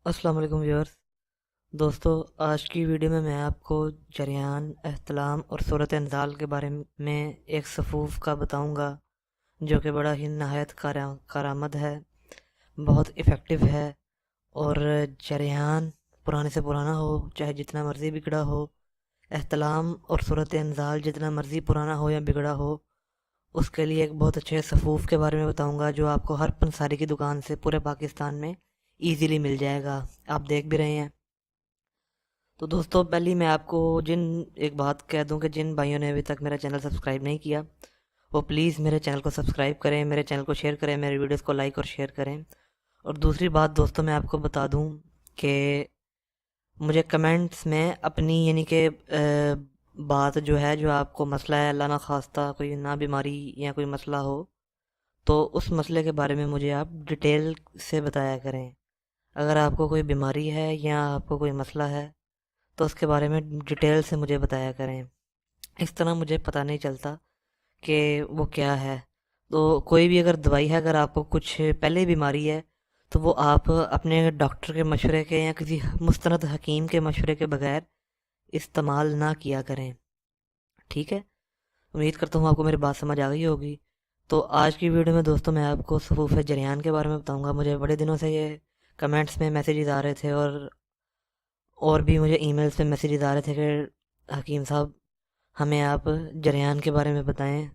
السلام علیکم ویورز دوستو، آج کی ویڈیو میں آپ کو جریان، احتلام اور صورت انزال کے بارے میں ایک صفوف کا بتاؤں گا جو کہ بڑا ہی نہایت کارآمد ہے، بہت افیکٹو ہے۔ اور جریان پرانے سے پرانا ہو، چاہے جتنا مرضی بگڑا ہو، احتلام اور صورت انزال جتنا مرضی پرانا ہو یا بگڑا ہو، اس کے لیے ایک بہت اچھے صفوف کے بارے میں بتاؤں گا جو آپ کو ہر پنساری کی دکان سے پورے پاکستان میں ایزیلی مل جائے گا۔ آپ دیکھ بھی رہے ہیں۔ تو دوستو، پہلی میں آپ کو ایک بات کہہ دوں کہ جن بھائیوں نے ابھی تک میرا چینل سبسکرائب نہیں کیا، وہ پلیز میرے چینل کو سبسکرائب کریں، میرے چینل کو شیئر کریں، میری ویڈیوز کو لائک اور شیئر کریں۔ اور دوسری بات دوستو، میں آپ کو بتا دوں کہ مجھے کمنٹس میں اپنی بات جو ہے، جو آپ کو مسئلہ ہے، اللہ نہ خواستہ کوئی نہ بیماری یا کوئی مسئلہ ہو، تو اس مسئلے کے بارے میں مجھے آپ ڈیٹیل سے بتایا کریں۔ اگر آپ کو کوئی بیماری ہے یا آپ کو کوئی مسئلہ ہے تو اس کے بارے میں ڈیٹیل سے مجھے بتایا کریں۔ اس طرح مجھے پتہ نہیں چلتا کہ وہ کیا ہے۔ تو کوئی بھی اگر دوائی ہے، اگر آپ کو کچھ پہلے بیماری ہے، تو وہ آپ اپنے ڈاکٹر کے مشورے کے یا کسی مستند حکیم کے مشورے کے بغیر استعمال نہ کیا کریں، ٹھیک ہے؟ امید کرتا ہوں آپ کو میری بات سمجھ آ گئی ہوگی۔ تو آج کی ویڈیو میں دوستوں میں آپ کو صفوف جریان کے بارے میں بتاؤں گا۔ مجھے بڑے دنوں سے یہ کمنٹس میں میسیجز آ رہے تھے اور بھی مجھے ای میلز پہ میسیجز آ رہے تھے کہ حکیم صاحب، ہمیں آپ جریان کے بارے میں بتائیں،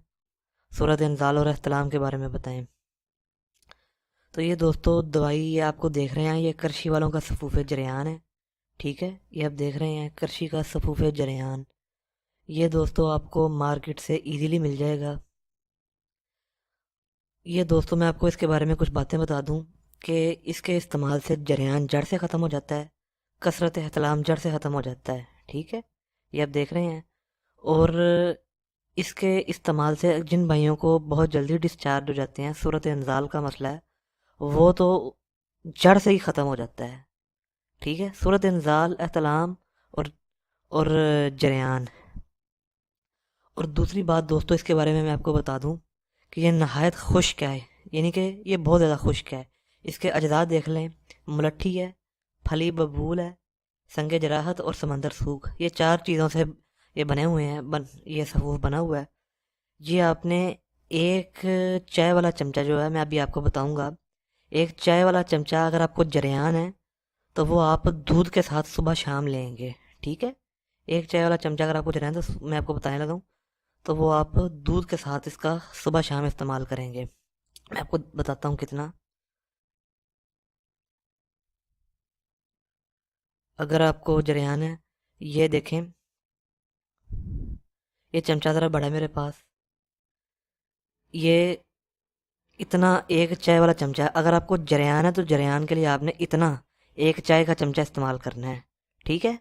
صورت انزال اور احتلام کے بارے میں بتائیں۔ تو یہ دوستو دوائی یہ آپ کو دیکھ رہے ہیں، یہ کرشی والوں کا صفوف جریان ہے، ٹھیک ہے؟ یہ آپ دیکھ رہے ہیں کرشی کا صفوف جریان۔ یہ دوستو آپ کو مارکیٹ سے ایزیلی مل جائے گا۔ یہ دوستو میں آپ کو اس کے بارے میں کچھ باتیں بتا دوں کہ اس کے استعمال سے جریان جڑ سے ختم ہو جاتا ہے، کثرت احتلام جڑ سے ختم ہو جاتا ہے، ٹھیک ہے؟ یہ آپ دیکھ رہے ہیں۔ اور اس کے استعمال سے جن بھائیوں کو بہت جلدی ڈسچارج ہو جاتے ہیں، صورت انزال کا مسئلہ ہے، وہ تو جڑ سے ہی ختم ہو جاتا ہے، ٹھیک ہے؟ صورت انزال، احتلام اور جریان۔ اور دوسری بات دوستو اس کے بارے میں آپ کو بتا دوں کہ یہ نہایت خشک ہے، یعنی کہ یہ بہت زیادہ خشک ہے۔ اس کے اجزاء دیکھ لیں، ملٹھی ہے، پھلی ببول ہے، سنگ جراحت اور سمندر سوکھ، یہ 4 چیزوں سے یہ بنے ہوئے ہیں، یہ صفوف بنا ہوا ہے۔ یہ آپ نے ایک چائے والا چمچہ جو ہے، میں ابھی آپ کو بتاؤں گا، ایک چائے والا چمچہ اگر آپ کو جریان ہے تو وہ آپ دودھ کے ساتھ صبح شام لیں گے، ٹھیک ہے؟ ایک چائے والا چمچہ اگر آپ کو جریان، تو میں آپ کو بتانے لگا ہوں، تو وہ آپ دودھ کے ساتھ اس کا صبح شام استعمال کریں گے۔ میں آپ کو بتاتا ہوں کتنا۔ اگر آپ کو جریان ہے، یہ دیکھیں، یہ چمچہ ذرا بڑا ہے میرے پاس، یہ اتنا ایک چائے والا چمچہ ہے۔ اگر آپ کو جریان ہے تو جریان کے لیے آپ نے اتنا ایک چائے کا چمچہ استعمال کرنا ہے، ٹھیک ہے؟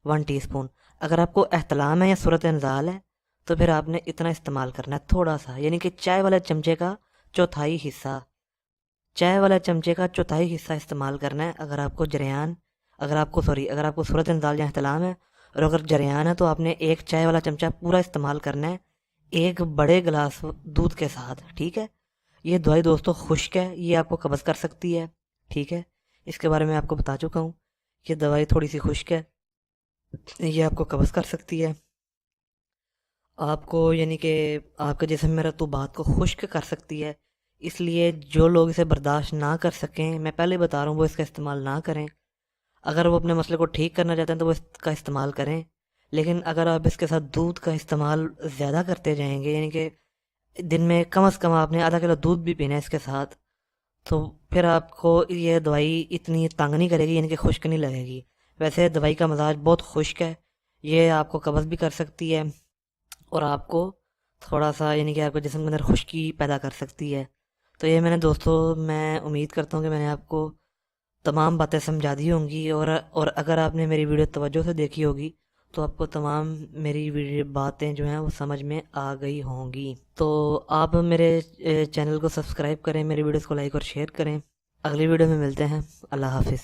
1 ٹی اسپون۔ اگر آپ کو احتلام ہے یا صورت انزال ہے تو پھر آپ نے اتنا استعمال کرنا ہے، تھوڑا سا، یعنی کہ چائے والے چمچے کا چوتھائی حصہ، چائے والے چمچے کا چوتھائی حصہ استعمال کرنا ہے۔ اگر آپ کو جریان، اگر آپ کو صورت انزال یا احتلام ہے اور اگر جریان ہے تو آپ نے ایک چائے والا چمچہ پورا استعمال کرنا ہے ایک بڑے گلاس دودھ کے ساتھ، ٹھیک ہے؟ یہ دوائی دوستو خشک ہے، یہ آپ کو قبض کر سکتی ہے، ٹھیک ہے؟ اس کے بارے میں آپ کو بتا چکا ہوں، یہ دوائی تھوڑی سی خشک ہے، یہ آپ کو قبض کر سکتی ہے، آپ کو یعنی کہ آپ کے جسم میں رطوبات کو خشک کر سکتی ہے۔ اس لیے جو لوگ اسے برداشت نہ کر سکیں، میں پہلے بتا رہا ہوں، وہ اس کا استعمال نہ کریں۔ اگر وہ اپنے مسئلے کو ٹھیک کرنا چاہتے ہیں تو وہ اس کا استعمال کریں، لیکن اگر آپ اس کے ساتھ دودھ کا استعمال زیادہ کرتے جائیں گے، یعنی کہ دن میں کم از کم آپ نے آدھا کلو دودھ بھی پینا ہے اس کے ساتھ، تو پھر آپ کو یہ دوائی اتنی تنگ نہیں کرے گی، یعنی کہ خشک نہیں لگے گی۔ ویسے دوائی کا مزاج بہت خشک ہے، یہ آپ کو قبض بھی کر سکتی ہے اور آپ کو تھوڑا سا یعنی کہ آپ کے جسم کے اندر خشکی پیدا کر سکتی ہے۔ تو یہ میں امید کرتا ہوں کہ میں نے آپ کو تمام باتیں سمجھا دی ہوں گی، اور اگر آپ نے میری ویڈیو توجہ سے دیکھی ہوگی تو آپ کو تمام میری باتیں جو ہیں وہ سمجھ میں آ گئی ہوں گی۔ تو آپ میرے چینل کو سبسکرائب کریں، میری ویڈیوز کو لائک اور شیئر کریں۔ اگلی ویڈیو میں ملتے ہیں، اللہ حافظ۔